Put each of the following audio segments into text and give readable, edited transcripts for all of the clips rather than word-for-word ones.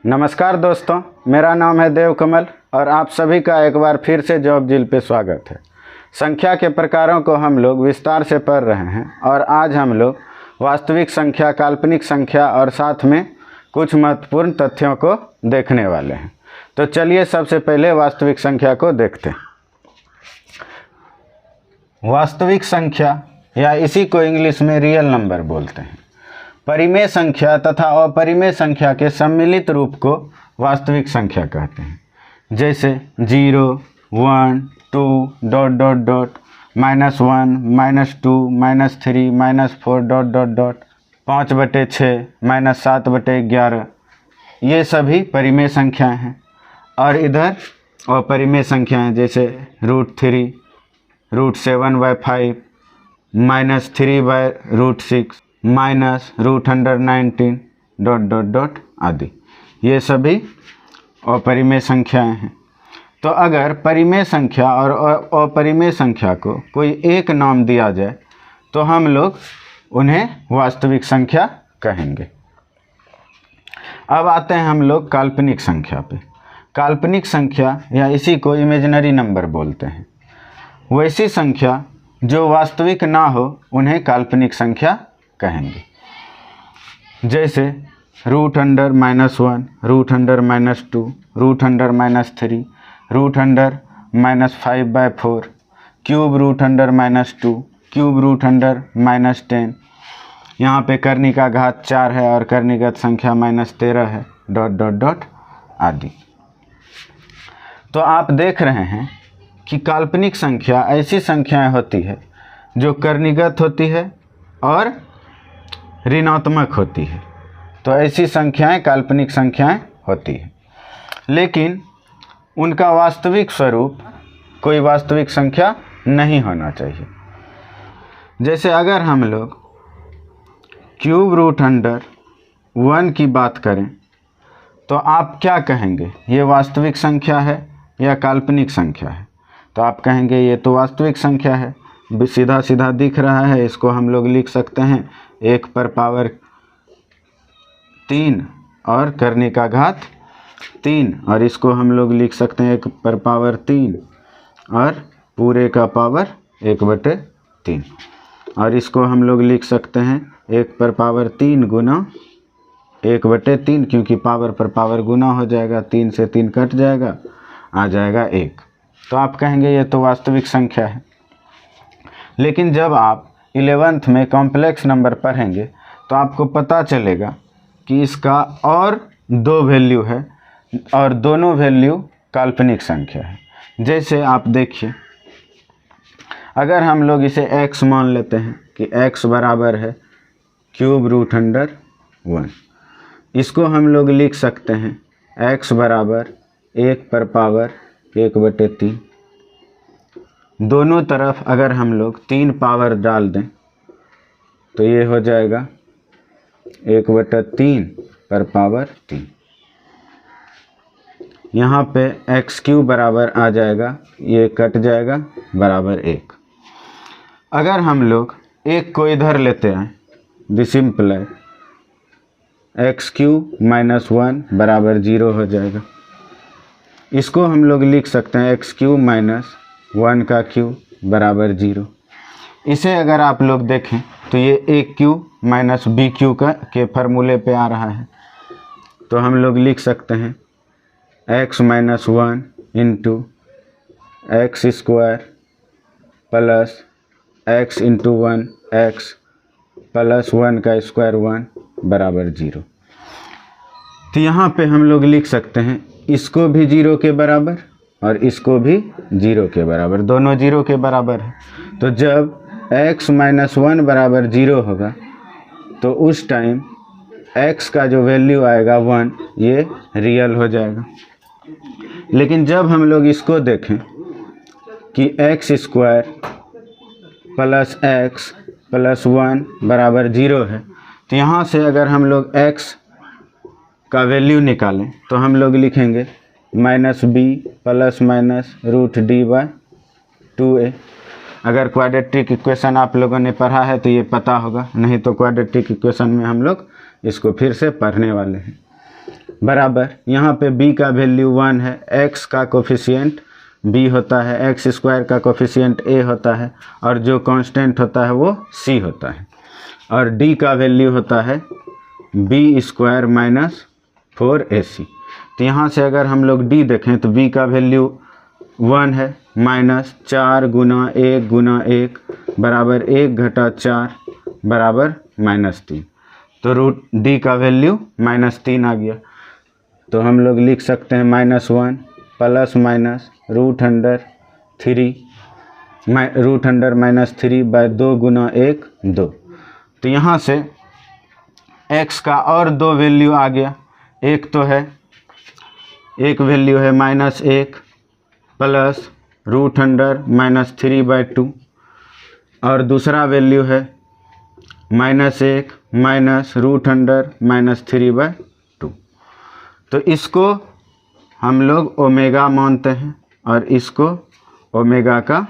नमस्कार दोस्तों, मेरा नाम है देव कमल और आप सभी का एक बार फिर से जॉब जिल पे स्वागत है। संख्या के प्रकारों को हम लोग विस्तार से पढ़ रहे हैं और आज हम लोग वास्तविक संख्या, काल्पनिक संख्या और साथ में कुछ महत्वपूर्ण तथ्यों को देखने वाले हैं। तो चलिए सबसे पहले वास्तविक संख्या को देखते हैं। वास्तविक संख्या या इसी को इंग्लिश में रियल नंबर बोलते हैं। परिमेय संख्या तथा अपरिमेय संख्या के सम्मिलित रूप को वास्तविक संख्या कहते हैं। जैसे 0, 1, 2, ... -1, -2, -3, -4 ... 5/6, -7/11 ये सभी परिमेय संख्याएं हैं। और इधर अपरिमेय संख्याएं जैसे √3, √7/5, -3/√6, -√119 ... आदि ये सभी अपरिमेय संख्याएं हैं। तो अगर परिमेय संख्या और अपरिमेय संख्या को कोई एक नाम दिया जाए तो हम लोग उन्हें वास्तविक संख्या कहेंगे। अब आते हैं हम लोग काल्पनिक संख्या पे। काल्पनिक संख्या या इसी को इमेजिनरी नंबर बोलते हैं। वैसी संख्या जो वास्तविक ना हो उन्हें काल्पनिक संख्या कहेंगे। जैसे √1, -1, √2, √3, √5/4, क्यूब √2, क्यूब √10। यहाँ पे करनी का घात 4 है और करणीगत संख्या -13 है ... आदि। तो आप देख रहे हैं कि काल्पनिक संख्या ऐसी संख्याएं होती है जो करणीगत होती है और ऋणात्मक होती है। तो ऐसी संख्याएं काल्पनिक संख्याएं होती है, लेकिन उनका वास्तविक स्वरूप कोई वास्तविक संख्या नहीं होना चाहिए। जैसे अगर हम लोग क्यूब √1 की बात करें तो आप क्या कहेंगे, ये वास्तविक संख्या है या काल्पनिक संख्या है? तो आप कहेंगे ये तो वास्तविक संख्या है, सीधा सीधा दिख रहा है। इसको हम लोग लिख सकते हैं 1/3 और करने का घात 3, और इसको हम लोग लिख सकते हैं 1/3 और पूरे का पावर 1/3, और इसको हम लोग लिख सकते हैं 1/3 गुना 1/3, क्योंकि पावर पर पावर गुना हो जाएगा, 3 से 3 कट जाएगा, आ जाएगा 1। तो आप कहेंगे ये तो वास्तविक संख्या है। लेकिन जब आप 11th में कॉम्प्लेक्स नंबर पढ़ेंगे तो आपको पता चलेगा कि इसका और 2 वैल्यू है और दोनों वैल्यू काल्पनिक संख्या है। जैसे आप देखिए, अगर हम लोग इसे x मान लेते हैं कि x बराबर है क्यूब √1, इसको हम लोग लिख सकते हैं x बराबर 1/1/3। दोनों तरफ अगर हम लोग 3 पावर डाल दें तो ये हो जाएगा 1/3/3। यहाँ पे x³ बराबर आ जाएगा, ये कट जाएगा, बराबर 1। अगर हम लोग 1 को इधर लेते हैं, सिंपल x³ - 1 बराबर 0 हो जाएगा। इसको हम लोग लिख सकते हैं x³ - 1 का क्यूब बराबर 0। इसे अगर आप लोग देखें तो ये a³ - b³ के फार्मूले पे आ रहा है। तो हम लोग लिख सकते हैं x - 1 into x² plus x into 1 x plus 1 का स्क्वायर 1 बराबर 0। तो यहाँ पे हम लोग लिख सकते हैं इसको भी 0 के बराबर और इसको भी 0 के बराबर, दोनों 0 के बराबर है। तो जब x - 1 बराबर 0 होगा तो उस टाइम x का जो वैल्यू आएगा 1, ये रियल हो जाएगा। लेकिन जब हम लोग इसको देखें कि x² प्लस x प्लस 1 बराबर 0 है, तो यहाँ से अगर हम लोग x का वैल्यू निकालें तो हम लोग लिखेंगे -b प्लस -√d/2a। अगर क्वाड्रेटिक इक्वेशन आप लोगों ने पढ़ा है तो ये पता होगा, नहीं तो क्वाड्रेटिक इक्वेशन में हम लोग इसको फिर से पढ़ने वाले हैं। बराबर यहाँ पे b का वैल्यू 1 है, x का कोफिशिएंट b होता है, एक्स स्क्वायर का कोफिशिएंट a होता है और जो कांस्टेंट होता है वो c होता है, और d का वैल्यू होता है b स्क्वायर माइनस 4ac। तो यहाँ से अगर हम लोग d देखें तो b का वैल्यू 1 है, माइनस 4 गुना 1 गुना 1 बराबर 1 घटा 4 बराबर -3। तो रूट d का वैल्यू -3 आ गया। तो हम लोग लिख सकते हैं -1 plus minus root under -3 by 2 गुना 1 2। तो यहाँ से x का और 2 वैल्यू आ गया। एक तो है, एक वैल्यू है -1 प्लस रूट अंडर -3 बाय 2 और दूसरा वैल्यू है -1 माइनस रूट अंडर -3 बाय 2। तो इसको हम लोग ओमेगा मानते हैं और इसको ओमेगा का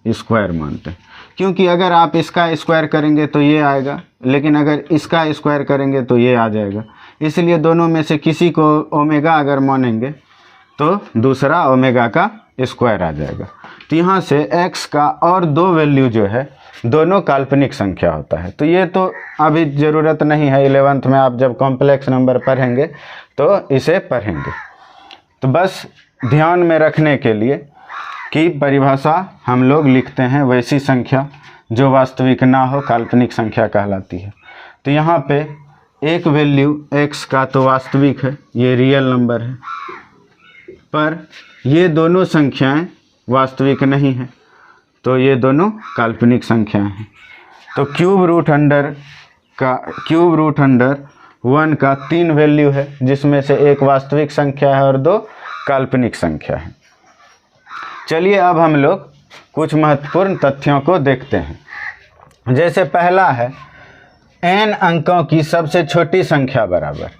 स्क्वायर मानते हैं, क्योंकि अगर आप इसका स्क्वायर करेंगे तो ये आएगा, लेकिन अगर इसका स्क्वायर करेंगे तो ये आ जाएगा। इसलिए दोनों में से किसी को ओमेगा अगर मानेंगे तो दूसरा ओमेगा का स्क्वायर आ जाएगा। तो यहाँ से x का और 2 वैल्यू जो है दोनों काल्पनिक संख्या होता है। तो ये तो अभी ज़रूरत नहीं है, 11th में आप जब कॉम्प्लेक्स नंबर पढ़ेंगे तो इसे पढ़ेंगे। तो बस ध्यान में रखने के लिए कि परिभाषा हम लोग लिखते हैं वैसी संख्या जो वास्तविक ना हो काल्पनिक संख्या कहलाती है। तो यहाँ पे एक वैल्यू x का तो वास्तविक है, ये रियल नंबर है, पर ये दोनों संख्याएं वास्तविक नहीं हैं, तो ये दोनों काल्पनिक संख्याएं हैं। तो क्यूब रूट अंडर 1 का 3 वैल्यू है, जिसमें से एक वास्तविक संख्या है और 2 काल्पनिक संख्या है। चलिए अब हम लोग कुछ महत्वपूर्ण तथ्यों को देखते हैं। जैसे पहला है n अंकों की सबसे छोटी संख्या बराबर,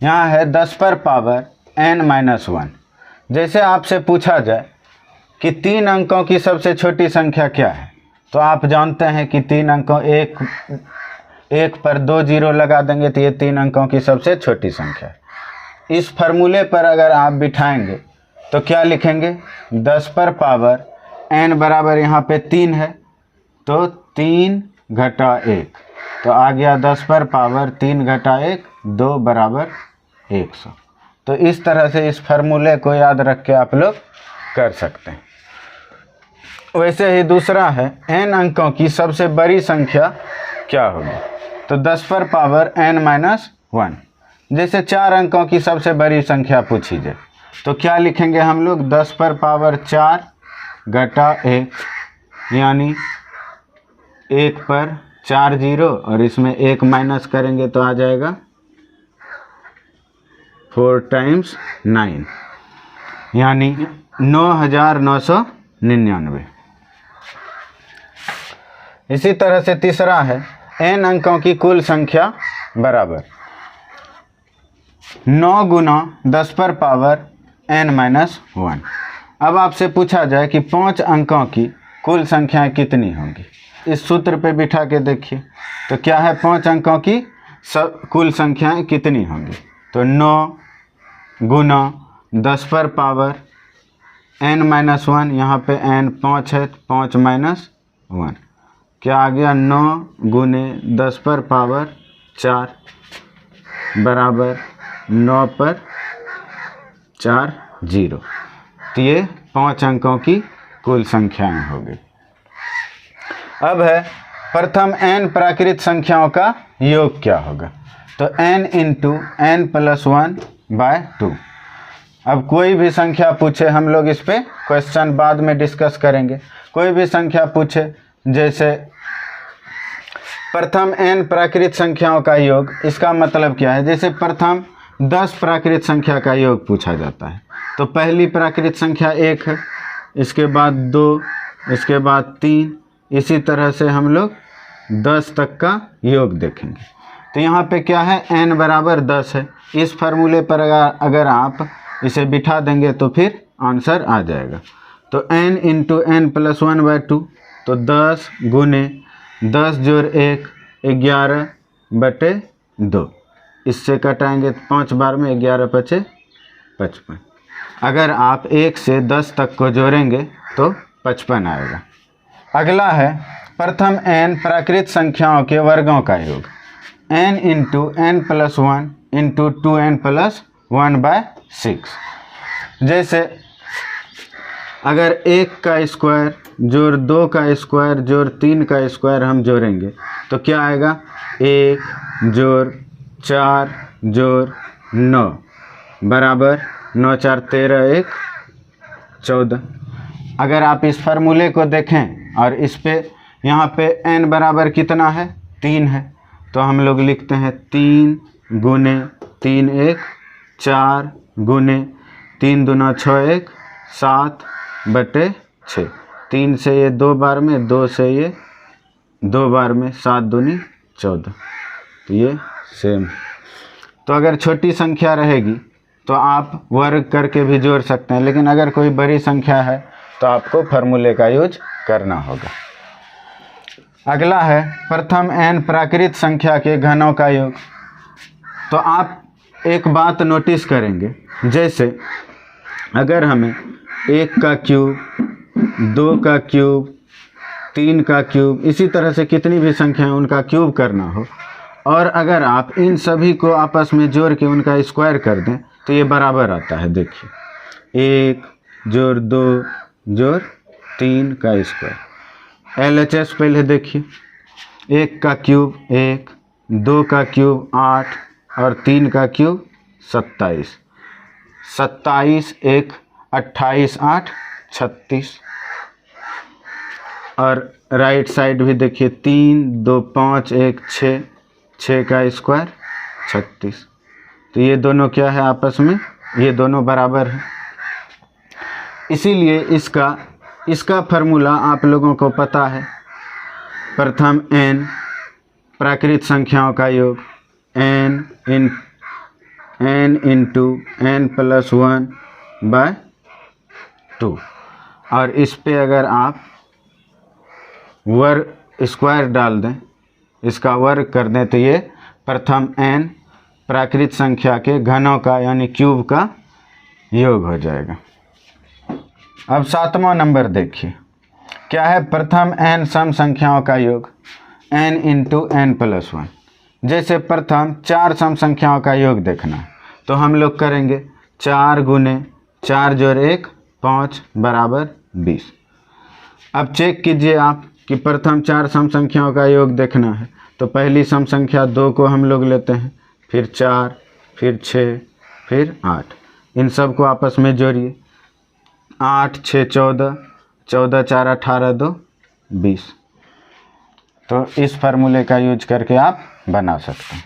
यहाँ है 10 पर पावर n-1। जैसे आपसे पूछा जाए कि 3 अंकों की सबसे छोटी संख्या क्या है, तो आप जानते हैं कि 3 अंकों एक पर 2 जीरो लगा देंगे तो ये 3 अंकों की सबसे छोटी संख्या है। इस फार्मूले पर अगर आप बिठाएंगे तो क्या लिखेंगे, 10 पर पावर n बराबर यहाँ पे 3 है तो 3 घटा 1, तो आ गया 10 पर पावर 3 घटा 1 2 बराबर 100। तो इस तरह से इस फार्मूले को याद रख के आप लोग कर सकते हैं। वैसे ही दूसरा है n अंकों की सबसे बड़ी संख्या क्या होगी, तो 10 पर पावर n-1। जैसे 4 अंकों की सबसे बड़ी संख्या पूछी जाए तो क्या लिखेंगे हम लोग, 10 पर पावर 4 घटा 1, यानी 1 पर 4 जीरो और इसमें 1 माइनस करेंगे तो आ जाएगा 4 टाइम्स 9, यानी 9999। इसी तरह से तीसरा है n अंकों की कुल संख्या बराबर 9 गुना 10 पर पावर n-1। अब आपसे पूछा जाए कि 5 अंकों की कुल संख्याएं कितनी होंगी, इस सूत्र पे बिठा के देखिए तो क्या है, 5 अंकों की कुल संख्याएं कितनी होंगी, तो 9 गुना 10 पर पावर n-1, यहाँ पे n 5 है, 5 माइनस 1 क्या आ गया, 9 गुने 10 पर पावर 4 बराबर 9 पर 4 जीरो। तो ये 5 अंकों की कुल संख्याएं हो गई। अब है प्रथम n प्राकृत संख्याओं का योग क्या होगा, तो n into n plus 1 by 2। अब कोई भी संख्या पूछे, हम लोग इस पे क्वेश्चन बाद में डिस्कस करेंगे। कोई भी संख्या पूछे, जैसे प्रथम n प्राकृत संख्याओं का योग, इसका मतलब क्या है, जैसे प्रथम 10 प्राकृत संख्या का योग पूछा जाता है तो पहली प्राकृत संख्या 1 है, इसके बाद 2, इसके बाद 3, इसी तरह से हम लोग 10 तक का योग देखेंगे। तो यहाँ पे क्या है, n बराबर 10 है। इस फार्मूले पर अगर आप इसे बिठा देंगे तो फिर आंसर आ जाएगा। तो n into n plus 1 by 2, तो 10 गुने 10 जोड़ 1 11 बटे 2, इससे कटाएंगे 5 बार में 11 पचे 55। अगर आप 1 से 10 तक को जोड़ेंगे तो 55 आएगा। अगला है प्रथम n प्राकृत संख्याओं के वर्गों का योग, n into n plus 1 into 2n plus 1/6। जैसे अगर 1 का स्क्वायर जोड़ 2 का स्क्वायर जोड़ 3 का स्क्वायर हम जोड़ेंगे तो क्या आएगा, 1 जोड़ 4 जोड़ 9 बराबर 9 4 13 1 14। अगर आप इस फार्मूले को देखें और इस पे यहाँ पे n बराबर कितना है, 3 है, तो हम लोग लिखते हैं 3 गुने 3 1 4 गुने 3 दूना 6 1 7/6। 3 से ये 2 बार में, 2 से ये 2 बार में, 7 दूनी 14। तो ये सेम। तो अगर छोटी संख्या रहेगी तो आप वर्ग करके भी जोड़ सकते हैं, लेकिन अगर कोई बड़ी संख्या है तो आपको फार्मूले का यूज करना होगा। अगला है प्रथम n प्राकृत संख्या के घनों का योग। तो आप एक बात नोटिस करेंगे, जैसे अगर हमें 1 का क्यूब, 2 का क्यूब, 3 का क्यूब, इसी तरह से कितनी भी संख्या है उनका क्यूब करना हो, और अगर आप इन सभी को आपस में जोड़ के उनका स्क्वायर कर दें तो ये बराबर आता है। देखिए 1 जोड़ 2 जोड़ 3 का स्क्वायर। LHS पहले देखिए, 1 का क्यूब 1, 2 का क्यूब 8 और 3 का क्यूब 27। 27 1 28 8 36। और राइट साइड भी देखिए, 3 2 5 1 6, 6 का स्क्वायर 36। तो ये दोनों क्या है आपस में, ये दोनों बराबर है। इसीलिए इसका फार्मूला आप लोगों को पता है, प्रथम n प्राकृत संख्याओं का योग n इंटू n प्लस 1/2। और इस पे अगर आप वर्ग स्क्वायर डाल दें, इसका वर्ग कर दें, तो ये प्रथम n प्राकृत संख्या के घनों का यानी क्यूब का योग हो जाएगा। अब 7वां नंबर देखिए, क्या है, प्रथम n सम संख्याओं का योग n इंटू n प्लस 1। जैसे प्रथम 4 सम संख्याओं का योग देखना है तो हम लोग करेंगे 4 गुने 4 जोड़ 1 5 बराबर 20। अब चेक कीजिए आप कि प्रथम 4 सम संख्याओं का योग देखना है तो पहली सम संख्या 2 को हम लोग लेते हैं, फिर 4, फिर 6, फिर 8। इन सब को आपस में जोड़िए, 8 6 14, 14 4 18 2 20। तो इस फार्मूले का यूज करके आप बना सकते हैं।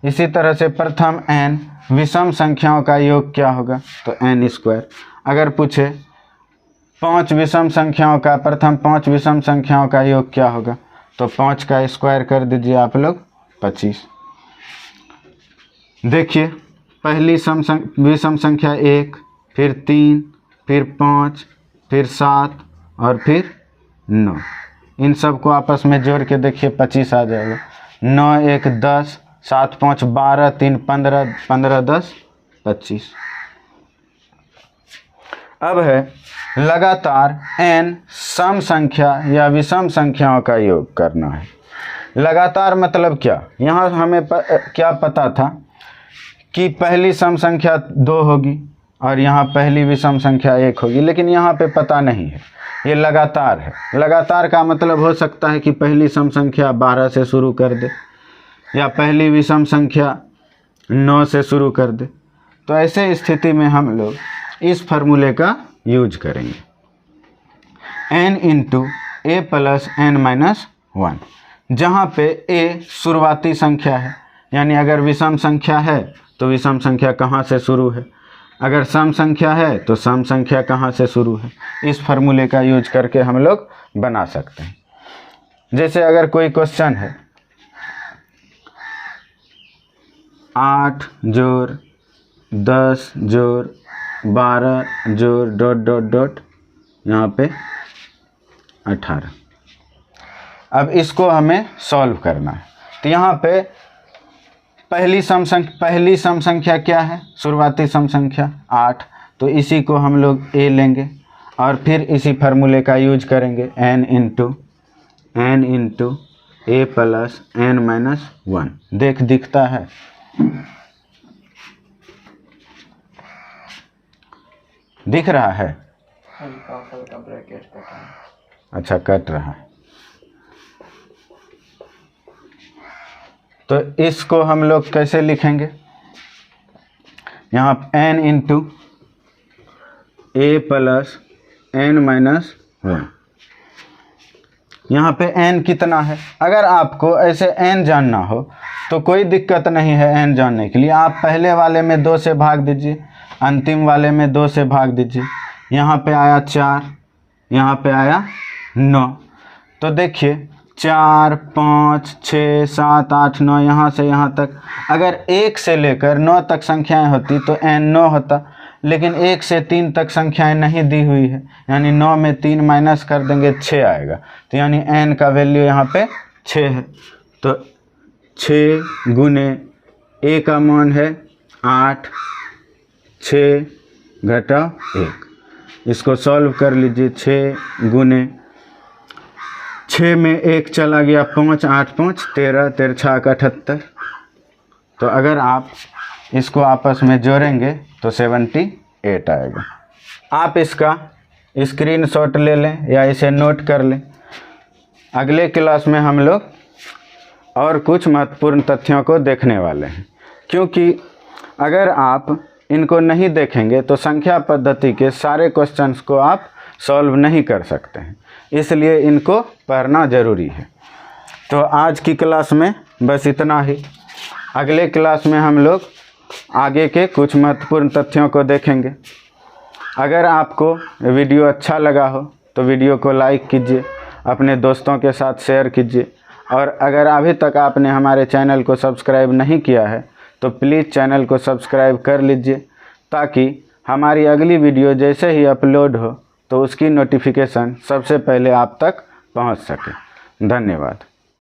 इसी तरह से प्रथम n विषम संख्याओं का योग क्या होगा, तो n स्क्वायर। अगर पूछे 5 विषम संख्याओं का, प्रथम 5 विषम संख्याओं का योग क्या होगा, तो 5 का स्क्वायर कर दीजिए आप लोग 25। देखिए पहली विषम संख्या 1, फिर 3, फिर 5, फिर 7 और फिर 9। इन सब को आपस में जोड़ के देखिए 25 आ जाएगा। 9 1 10, 7 5 12, 3 15, 15 10 25। अब है लगातार n सम संख्या या विषम संख्याओं का योग करना है। लगातार मतलब क्या, यहाँ हमें क्या पता था कि पहली सम संख्या 2 होगी और यहाँ पहली विषम संख्या 1 होगी, लेकिन यहाँ पे पता नहीं है, ये लगातार है। लगातार का मतलब हो सकता है कि पहली सम संख्या 12 से शुरू कर दे या पहली विषम संख्या 9 से शुरू कर दे। तो ऐसे स्थिति में हम लोग इस फार्मूले का यूज करेंगे, n into a plus n minus 1, जहाँ पे a शुरुआती संख्या है, यानी अगर विषम संख्या है तो विषम संख्या कहाँ से शुरू है, अगर सम संख्या है तो सम संख्या कहाँ से शुरू है। इस फार्मूले का यूज करके हम लोग बना सकते हैं। जैसे अगर कोई क्वेश्चन है 8 जोड़ 10 जोड़ 12 जोड़ डॉट डॉट डॉट यहाँ पे 18, अब इसको हमें सॉल्व करना है। तो यहाँ पे पहली सम संख्या क्या है, शुरुआती सम संख्या 8, तो इसी को हम लोग a लेंगे और फिर इसी फार्मूले का यूज करेंगे n into a plus n minus 1। दिखता है, दिख रहा है, हल्का ब्रैकेट कटा है। अच्छा कट रहा है। तो इसको हम लोग कैसे लिखेंगे, यहाँ n into a plus n minus 1। यहाँ पे n कितना है, अगर आपको ऐसे n जानना हो तो कोई दिक्कत नहीं है n जानने के लिए। आप पहले वाले में 2 से भाग दीजिए, अंतिम वाले में 2 से भाग दीजिए। यहाँ पे आया 4, यहाँ पे आया 9। तो देखिए 4, 5, 6, 7, 8, 9, यहाँ से यहाँ तक अगर 1 से लेकर 9 तक संख्याएं होती तो n 9 होता, लेकिन 1 से 3 तक संख्याएं नहीं दी हुई है, यानी 9 में 3 माइनस कर देंगे 6 आएगा। तो यानी n का वैल्यू यहाँ पे 6 है। तो 6 गुने a का मान है 8, 6 घटा 1, इसको सॉल्व कर लीजिए। 6 गुने 6 में 1 चला गया 5, 8 5 13, 13 6 78। तो अगर आप इसको आपस में जोड़ेंगे तो 78 आएगा। आप इसका स्क्रीनशॉट ले लें या इसे नोट कर लें। अगले क्लास में हम लोग और कुछ महत्वपूर्ण तथ्यों को देखने वाले हैं, क्योंकि अगर आप इनको नहीं देखेंगे तो संख्या पद्धति के सारे क्वेश्चंस को आप सॉल्व नहीं कर सकते हैं, इसलिए इनको पढ़ना ज़रूरी है। तो आज की क्लास में बस इतना ही। अगले क्लास में हम लोग आगे के कुछ महत्वपूर्ण तथ्यों को देखेंगे। अगर आपको वीडियो अच्छा लगा हो तो वीडियो को लाइक कीजिए, अपने दोस्तों के साथ शेयर कीजिए, और अगर अभी तक आपने हमारे चैनल को सब्सक्राइब नहीं किया है तो प्लीज़ चैनल को सब्सक्राइब कर लीजिए, ताकि हमारी अगली वीडियो जैसे ही अपलोड हो तो उसकी नोटिफिकेशन सबसे पहले आप तक पहुंच सके। धन्यवाद।